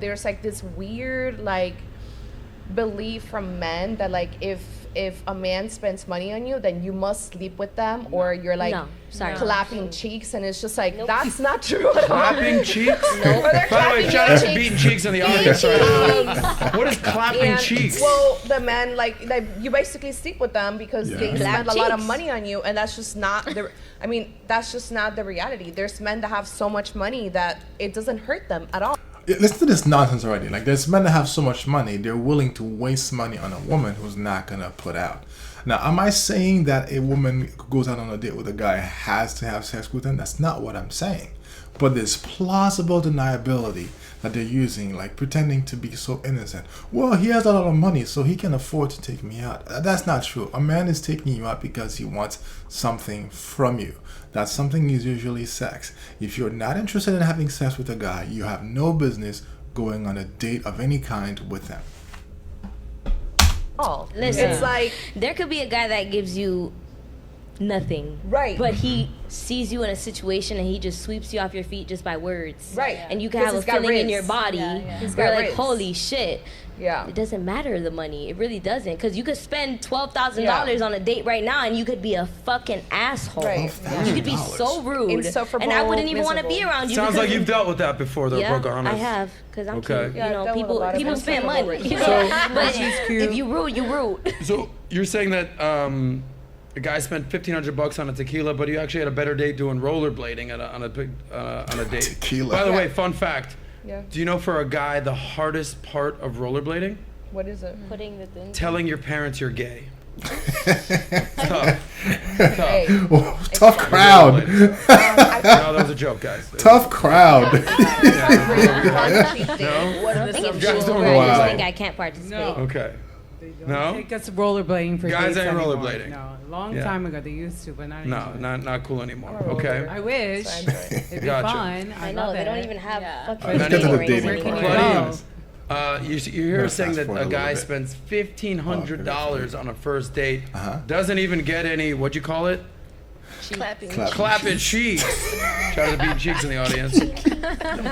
there's like this weird like belief from men that like if a man spends money on you, then you must sleep with them, or you're like clapping cheeks, and it's just like that's not true at all. Clapping cheeks? No. By the way, shout out to beating cheeks in the audience. What is clapping cheeks? Well, the men like you basically sleep with them because they spend a lot of money on you, and that's just not the. I mean, that's just not the reality. There's men that have so much money that it doesn't hurt them at all. Listen to this nonsense already. Like, there's men that have so much money, they're willing to waste money on a woman who's not gonna put out. Now, am I saying that a woman who goes out on a date with a guy has to have sex with him? That's not what I'm saying. But there's plausible deniability that they're using, like pretending to be so innocent. Well, he has a lot of money, so he can afford to take me out. That's not true. A man is taking you out because he wants something from you. That something is usually sex. If you're not interested in having sex with a guy, you have no business going on a date of any kind with them. Oh, listen, it's like there could be a guy that gives you nothing, right? But he sees you in a situation and he just sweeps you off your feet just by words, right? And you can have a feeling in your body. You're like, holy shit. Yeah. It doesn't matter the money. It really doesn't, because you could spend $12,000 on a date right now and you could be a fucking asshole. Right. You could be so rude, and I wouldn't even want to be around you. Sounds like you've dealt with that before, though, Pocahontas. I have, because I'm cute. Yeah, you know, people spend money. But if you rude, you rude. So you're saying that a guy spent $1,500 on a tequila, but he actually had a better date doing rollerblading on a date. Tequila. By the way, fun fact. Yeah. Do you know for a guy the hardest part of rollerblading? What is it? Putting the thing. Telling your parents you're gay. Tough. Hey. Oh, tough crowd. No, that was a joke, guys. Tough crowd. No? I think if guys don't I think I can't participate. No. Okay. They don't No? take us rollerblading for Guys dates ain't anymore. rollerblading. No, a long time ago they used to, but not anymore. No, not cool anymore. Okay. I wish. It'd be Gotcha. fun. I know, they don't even have fucking Let's get to the dating Where can part. you go? You hear her saying that fast forward a a guy little bit. spends $1,500 on a first date, Uh-huh. doesn't even get any, what'd you call it? Clapping cheeks. Shout out to beating cheeks in the audience.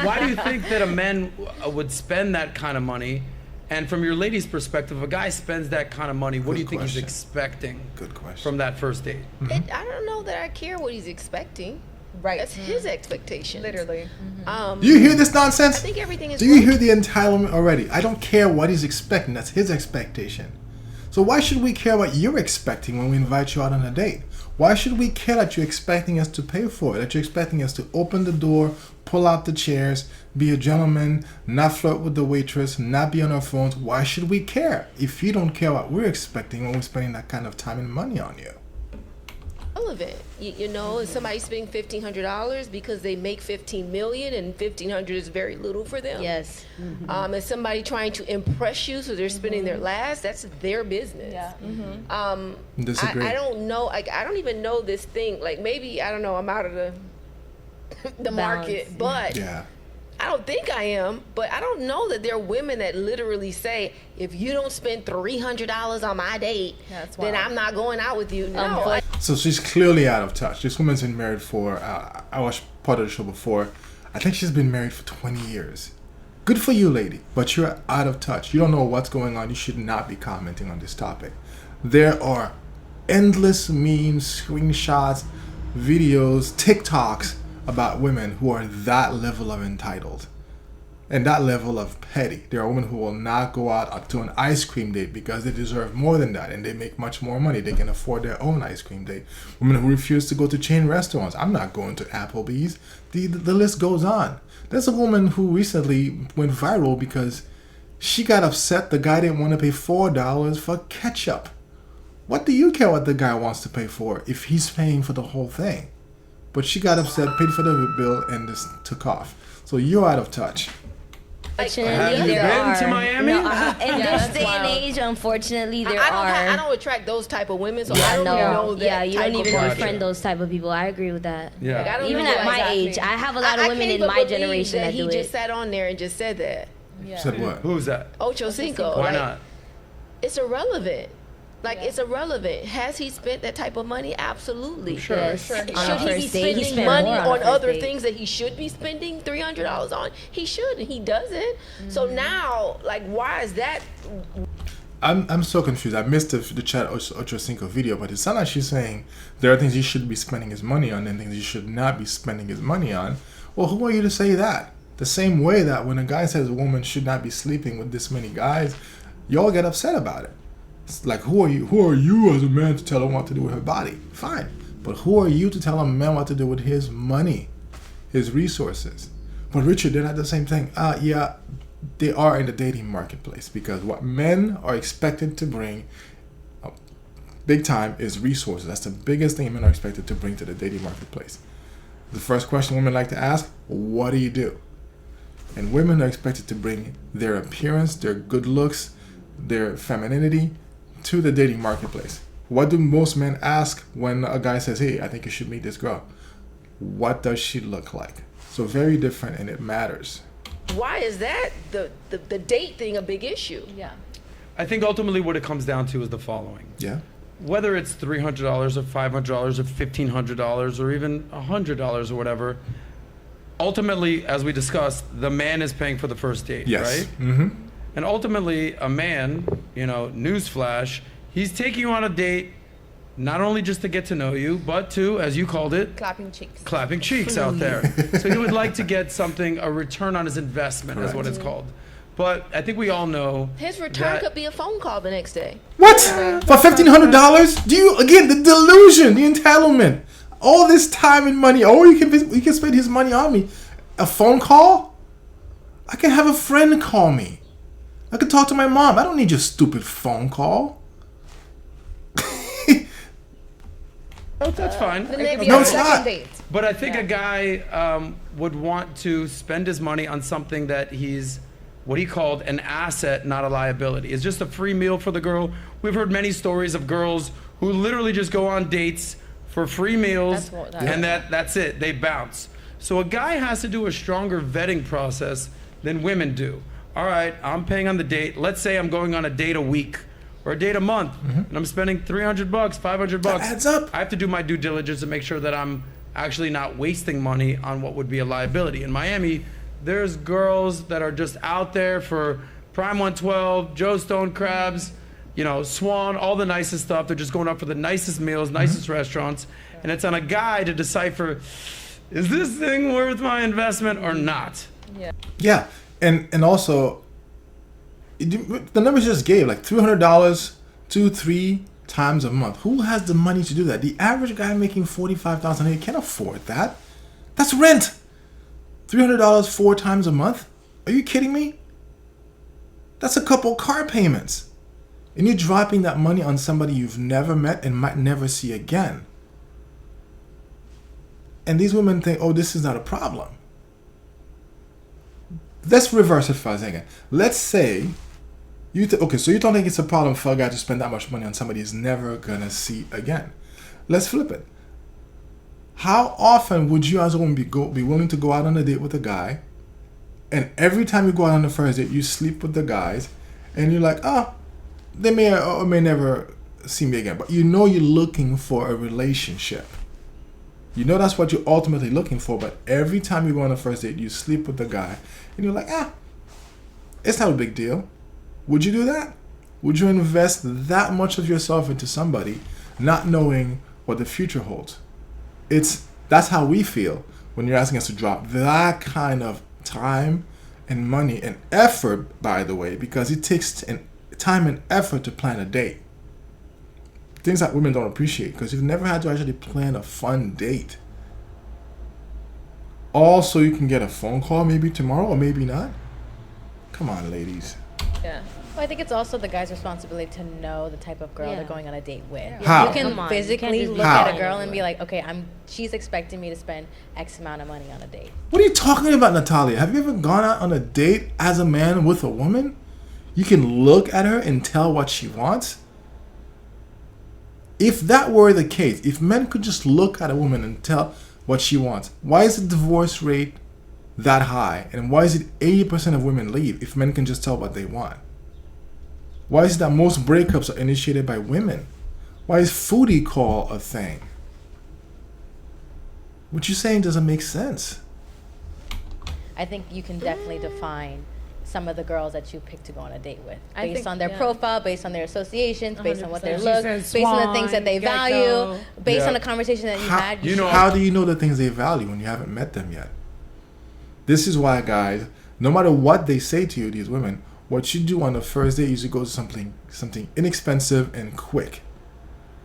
Why do you think that a man would spend that kind of money? And from your lady's perspective, a guy spends that kind of money, what do you think he's expecting from that first date? I don't know that I care what he's expecting. Right. That's his expectation. Literally. Do you hear this nonsense? I think everything is. Do you hear the entitlement already? I don't care what he's expecting. That's his expectation. So why should we care what you're expecting when we invite you out on a date? Why should we care that you're expecting us to pay for it? That you're expecting us to open the door, pull out the chairs, be a gentleman, not flirt with the waitress, not be on our phones? Why should we care if you don't care what we're expecting when we're spending that kind of time and money on you? All of it. You know, if somebody's spending $1,500 because they make $15 million and $1,500 is very little for them. Yes. If somebody trying to impress you, so they're spending their last, that's their business. Yeah. Disagree. I don't know. Like, I don't even know this thing. Like, maybe, I don't know, I'm out of the market, but Yeah. I don't think I am, but I don't know that there are women that literally say, if you don't spend $300 on my date, then I'm not going out with you. No. So she's clearly out of touch. This woman's been married for, I watched part of the show before. I think she's been married for 20 years. Good for you, lady, but you're out of touch. You don't know what's going on. You should not be commenting on this topic. There are endless memes, screenshots, videos, TikToks about women who are that level of entitled and that level of petty. There are women who will not go out to an ice cream date because they deserve more than that and they make much more money. They can afford their own ice cream date. Women who refuse to go to chain restaurants. I'm not going to Applebee's. The list goes on. There's a woman who recently went viral because she got upset the guy didn't want to pay $4 for ketchup. What do you care what the guy wants to pay for if he's paying for the whole thing? But she got upset, paid for the bill, and just took off. So you're out of touch. Have you been to Miami? No, in this day and age, unfortunately, there I are. don't attract those type of women, so Yeah, I don't no. know that. Yeah, you don't type even of befriend those type of people. I agree with that. Yeah. Like, I don't Even know at my exactly. age, I have a lot of I women can't in my believe generation that he do just it. sat on there and just said that. Said what? Who's that? Ocho Cinco. Why like, not? It's irrelevant. Like, it's irrelevant. Has he spent that type of money? Absolutely. Sure. Yes. Should On he a be first date, he spending spent money more on a on first other date. things that he should be spending $300 on? He should, and he doesn't. So now, like, why is that? I'm so confused. I missed the Chad Ochocinco video, but it sounds like she's saying there are things he should be spending his money on and things he should not be spending his money on. Well, who are you to say that? The same way that when a guy says a woman should not be sleeping with this many guys, y'all get upset about it. It's like, who are you as a man to tell her what to do with her body? Fine. But who are you to tell a man what to do with his money, his resources? But Richard, they're not the same thing. Yeah, they are in the dating marketplace, because what men are expected to bring big time is resources. That's the biggest thing men are expected to bring to the dating marketplace. The first question women like to ask, what do you do? And women are expected to bring their appearance, their good looks, their femininity to the dating marketplace. What do most men ask when a guy says, hey, I think you should meet this girl? What does she look like? So very different, and it matters. Why is that the date thing a big issue? Yeah. I think ultimately what it comes down to is the following. Yeah. Whether it's $300 or $500 or $1,500 or even $100 or whatever, ultimately, as we discussed, the man is paying for the first date, Yes. right? Mm-hmm. And ultimately, a man, newsflash, he's taking you on a date not only just to get to know you, but to, as you called it, Clapping cheeks. clapping cheeks out there. So he would like to get something, a return on his investment, is what it's called. But I think we all know His return could be a phone call the next day. What? For $1,500? Do you, again, the delusion, the entitlement, all this time and money, you can spend his money on me. A phone call? I can have a friend call me. I can talk to my mom. I don't need your stupid phone call. Oh, that's fine. No, it's not. Date. But I think a guy would want to spend his money on something that he's what he called an asset, not a liability. It's just a free meal for the girl. We've heard many stories of girls who literally just go on dates for free meals, and that's it. They bounce. So a guy has to do a stronger vetting process than women do. All right, I'm paying on the date. Let's say I'm going on a date a week or a date a month, and I'm spending $300, $500. That adds up. I have to do my due diligence and make sure that I'm actually not wasting money on what would be a liability. In Miami, there's girls that are just out there for Prime 112, Joe Stone Crabs, Swan, all the nicest stuff. They're just going up for the nicest meals, nicest restaurants, and it's on a guy to decipher, is this thing worth my investment or not? Yeah, and also, the numbers just gave, like $300, 2-3 times a month. Who has the money to do that? The average guy making $45,000 a year can't afford that. That's rent. $300 4 times a month? Are you kidding me? That's a couple car payments. And you're dropping that money on somebody you've never met and might never see again. And these women think, oh, this is not a problem. Let's reverse it for a second. Let's say, so you don't think it's a problem for a guy to spend that much money on somebody he's never gonna see again. Let's flip it. How often would you as a woman be willing to go out on a date with a guy, and every time you go out on the first date, you sleep with the guys, and you're like, they may or may never see me again, but you're looking for a relationship. That's what you're ultimately looking for, but every time you go on a first date, you sleep with the guy, and you're like, it's not a big deal. Would you do that? Would you invest that much of yourself into somebody, not knowing what the future holds? That's how we feel when you're asking us to drop that kind of time and money and effort, by the way, because it takes time and effort to plan a date. Things that women don't appreciate, because you've never had to actually plan a fun date. Also, you can get a phone call maybe tomorrow or maybe not. Come on, ladies. Yeah. Well, I think it's also the guy's responsibility to know the type of girl they're going on a date with. How? You can physically look at a girl and be like, okay, she's expecting me to spend X amount of money on a date. What are you talking about, Natalia? Have you ever gone out on a date as a man with a woman? You can look at her and tell what she wants. If that were the case, if men could just look at a woman and tell what she wants, why is the divorce rate that high? And why is it 80% of women leave if men can just tell what they want? Why is it that most breakups are initiated by women? Why is foodie call a thing? What you're saying doesn't make sense. I think you can definitely define some of the girls that you pick to go on a date with based on their profile, based on their associations, based on what they look, based on the things that they value, based on the conversation that you had. How do you know the things they value when you haven't met them yet? This is why, guys, no matter what they say to you, these women, what you do on the first date is you go to something inexpensive and quick.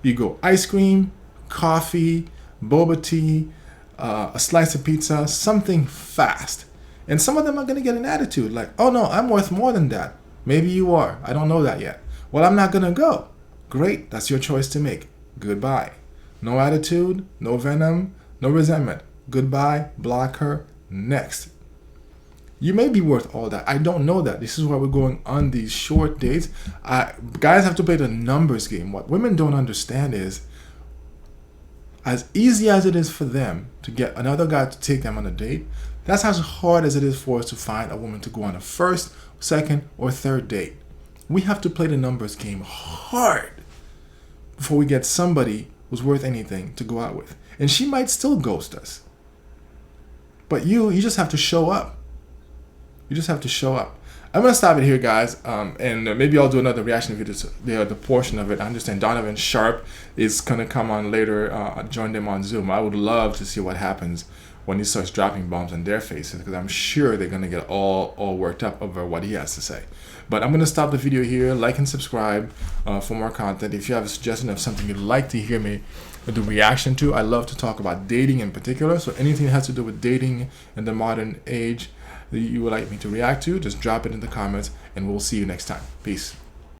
You go ice cream, coffee, boba tea, a slice of pizza, something fast. And some of them are going to get an attitude like, oh no, I'm worth more than that. Maybe you are. I don't know that yet. Well, I'm not going to go. Great. That's your choice to make. Goodbye. No attitude, no venom, no resentment. Goodbye. Block her. Next. You may be worth all that. I don't know that. This is why we're going on these short dates. Guys have to play the numbers game. What women don't understand is, as easy as it is for them to get another guy to take them on a date, that's as hard as it is for us to find a woman to go on a first, second, or third date. We have to play the numbers game hard before we get somebody who's worth anything to go out with. And she might still ghost us. But you just have to show up. You just have to show up. I'm going to stop it here, guys. And maybe I'll do another reaction video to the portion of it. I understand Donovan Sharp is going to come on later, join them on Zoom. I would love to see what happens when he starts dropping bombs on their faces, because I'm sure they're going to get all worked up over what he has to say. But I'm going to stop the video here. Like and subscribe for more content. If you have a suggestion of something you'd like to hear me do reaction to, I love to talk about dating in particular. So anything that has to do with dating in the modern age that you would like me to react to, just drop it in the comments, and we'll see you next time. Peace.